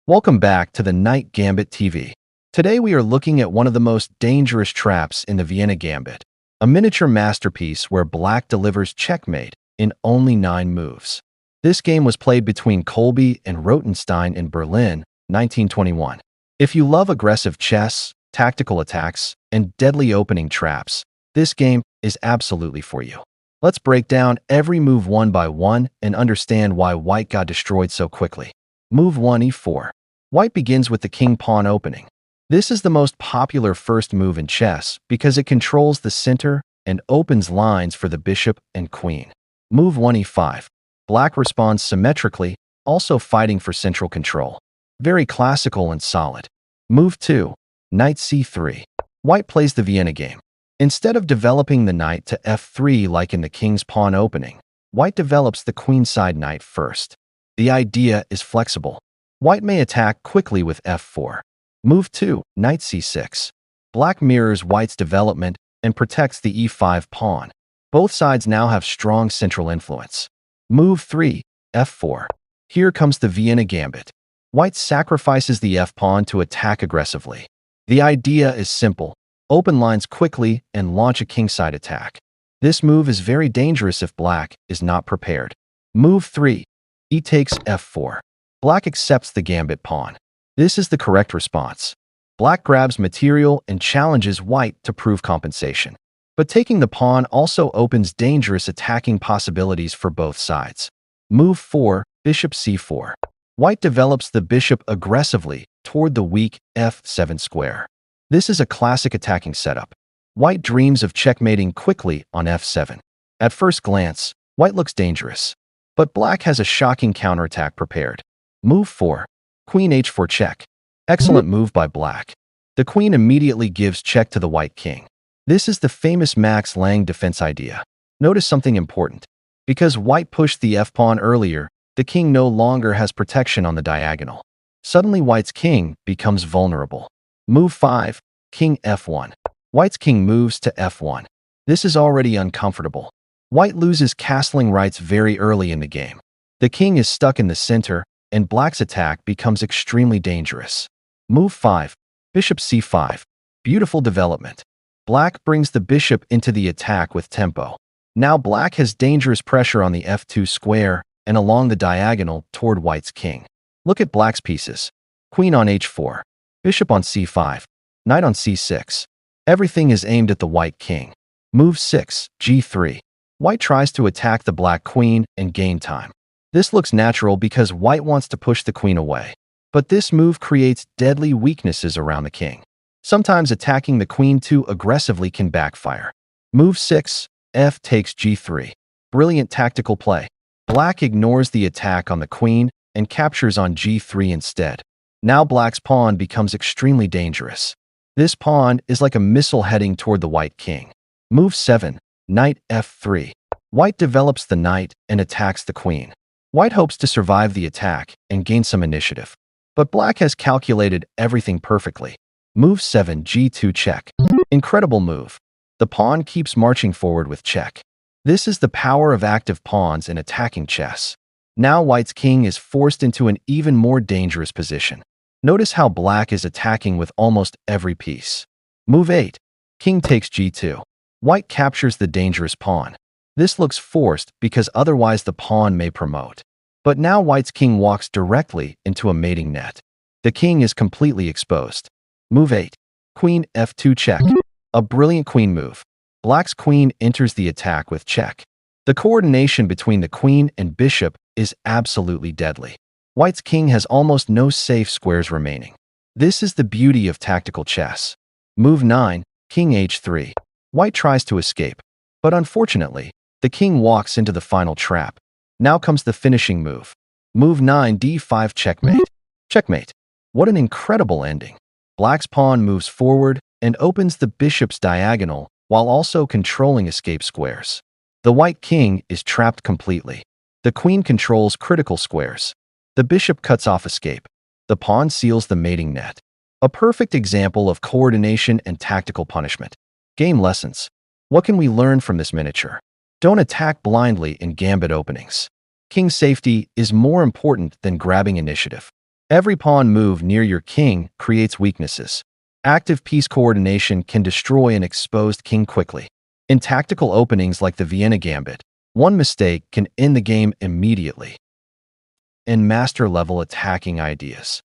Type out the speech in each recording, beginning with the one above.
Welcome back to the Night Gambit TV. Today we are looking at one of the most dangerous traps in the Vienna Gambit, a miniature masterpiece where black delivers checkmate in only 9 moves. This game was played between Kolbe and Rotenstein in Berlin, 1921. If you love aggressive chess, tactical attacks, and deadly opening traps, this game is absolutely for you. Let's break down every move one by one and understand why white got destroyed so quickly. Move 1 e4. White begins with the king-pawn opening. This is the most popular first move in chess because it controls the center and opens lines for the bishop and queen. Move 1 e5. Black responds symmetrically, also fighting for central control. Very classical and solid. Move 2. Knight c3. White plays the Vienna game. Instead of developing the knight to f3 like in the king's pawn opening, white develops the queenside knight first. The idea is flexible. White may attack quickly with f4. Move 2. Knight c6. Black mirrors white's development and protects the e5 pawn. Both sides now have strong central influence. Move 3. f4. Here comes the Vienna Gambit. White sacrifices the f-pawn to attack aggressively. The idea is simple. Open lines quickly and launch a kingside attack. This move is very dangerous if black is not prepared. Move 3. E takes f4. Black accepts the gambit pawn. This is the correct response. Black grabs material and challenges white to prove compensation. But taking the pawn also opens dangerous attacking possibilities for both sides. Move 4. Bishop c4. White develops the bishop aggressively toward the weak f7 square. This is a classic attacking setup. White dreams of checkmating quickly on f7. At first glance, white looks dangerous. But black has a shocking counterattack prepared. Move 4. Queen h4 check. Excellent move by black. The queen immediately gives check to the white king. This is the famous Max Lange defense idea. Notice something important. Because white pushed the f-pawn earlier, the king no longer has protection on the diagonal. Suddenly white's king becomes vulnerable. Move 5. King f1. White's king moves to f1. This is already uncomfortable. White loses castling rights very early in the game. The king is stuck in the center, and black's attack becomes extremely dangerous. Move 5. Bishop c5. Beautiful development. Black brings the bishop into the attack with tempo. Now black has dangerous pressure on the f2 square and along the diagonal toward white's king. Look at black's pieces. Queen on h4. Bishop on c5. Knight on c6. Everything is aimed at the white king. Move 6. g3. White tries to attack the black queen and gain time. This looks natural because white wants to push the queen away. But this move creates deadly weaknesses around the king. Sometimes attacking the queen too aggressively can backfire. Move 6. F takes g3. Brilliant tactical play. Black ignores the attack on the queen and captures on g3 instead. Now black's pawn becomes extremely dangerous. This pawn is like a missile heading toward the white king. Move 7. Knight f3. White develops the knight and attacks the queen. White hopes to survive the attack and gain some initiative. But black has calculated everything perfectly. Move 7. g2 check. Incredible move. The pawn keeps marching forward with check. This is the power of active pawns in attacking chess. Now white's king is forced into an even more dangerous position. Notice how black is attacking with almost every piece. Move 8. King takes g2. White captures the dangerous pawn. This looks forced because otherwise the pawn may promote. But now white's king walks directly into a mating net. The king is completely exposed. Move 8. Queen f2 check. A brilliant queen move. Black's queen enters the attack with check. The coordination between the queen and bishop is absolutely deadly. White's king has almost no safe squares remaining. This is the beauty of tactical chess. Move 9. King h3. White tries to escape, but unfortunately, the king walks into the final trap. Now comes the finishing move. Move 9. d5 checkmate. Checkmate. What an incredible ending. Black's pawn moves forward and opens the bishop's diagonal while also controlling escape squares. The white king is trapped completely. The queen controls critical squares. The bishop cuts off escape. The pawn seals the mating net. A perfect example of coordination and tactical punishment. Game lessons. What can we learn from this miniature? Don't attack blindly in gambit openings. King safety is more important than grabbing initiative. Every pawn move near your king creates weaknesses. Active piece coordination can destroy an exposed king quickly. In tactical openings like the Vienna Gambit, one mistake can end the game immediately. In master-level attacking ideas,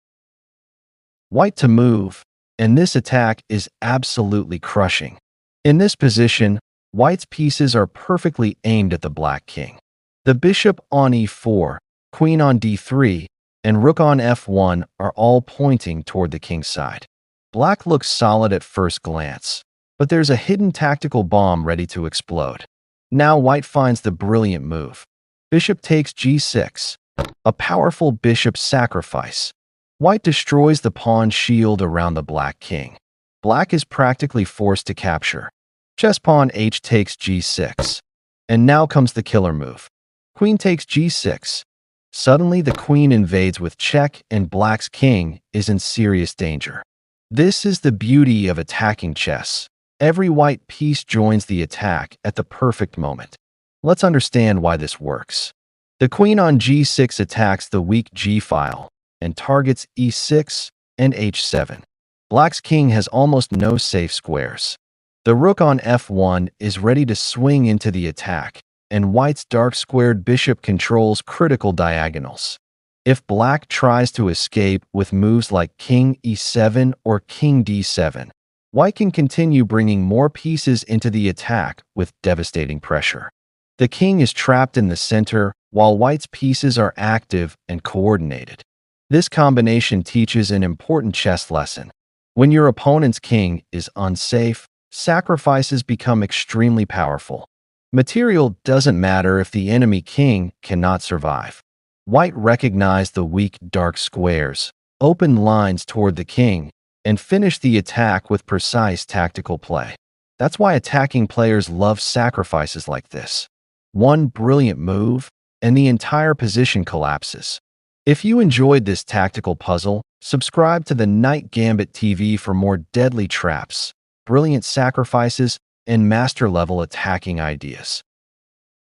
white to move, and this attack is absolutely crushing. In this position, white's pieces are perfectly aimed at the black king. The bishop on e4, queen on d3, and rook on f1 are all pointing toward the king's side. Black looks solid at first glance, but there's a hidden tactical bomb ready to explode. Now white finds the brilliant move. Bishop takes g6, a powerful bishop sacrifice. White destroys the pawn shield around the black king. Black is practically forced to capture. Chess pawn h takes g6. And now comes the killer move. Queen takes g6. Suddenly the queen invades with check and black's king is in serious danger. This is the beauty of attacking chess. Every white piece joins the attack at the perfect moment. Let's understand why this works. The queen on g6 attacks the weak g-file and targets e6 and h7. Black's king has almost no safe squares. The rook on f1 is ready to swing into the attack, and white's dark-squared bishop controls critical diagonals. If black tries to escape with moves like king e7 or king d7, white can continue bringing more pieces into the attack with devastating pressure. The king is trapped in the center, while white's pieces are active and coordinated. This combination teaches an important chess lesson. When your opponent's king is unsafe, sacrifices become extremely powerful. Material doesn't matter if the enemy king cannot survive. White recognized the weak dark squares, opened lines toward the king, and finished the attack with precise tactical play. That's why attacking players love sacrifices like this. One brilliant move, and the entire position collapses. If you enjoyed this tactical puzzle, subscribe to the Knight Gambit TV for more deadly traps, brilliant sacrifices, and master-level attacking ideas.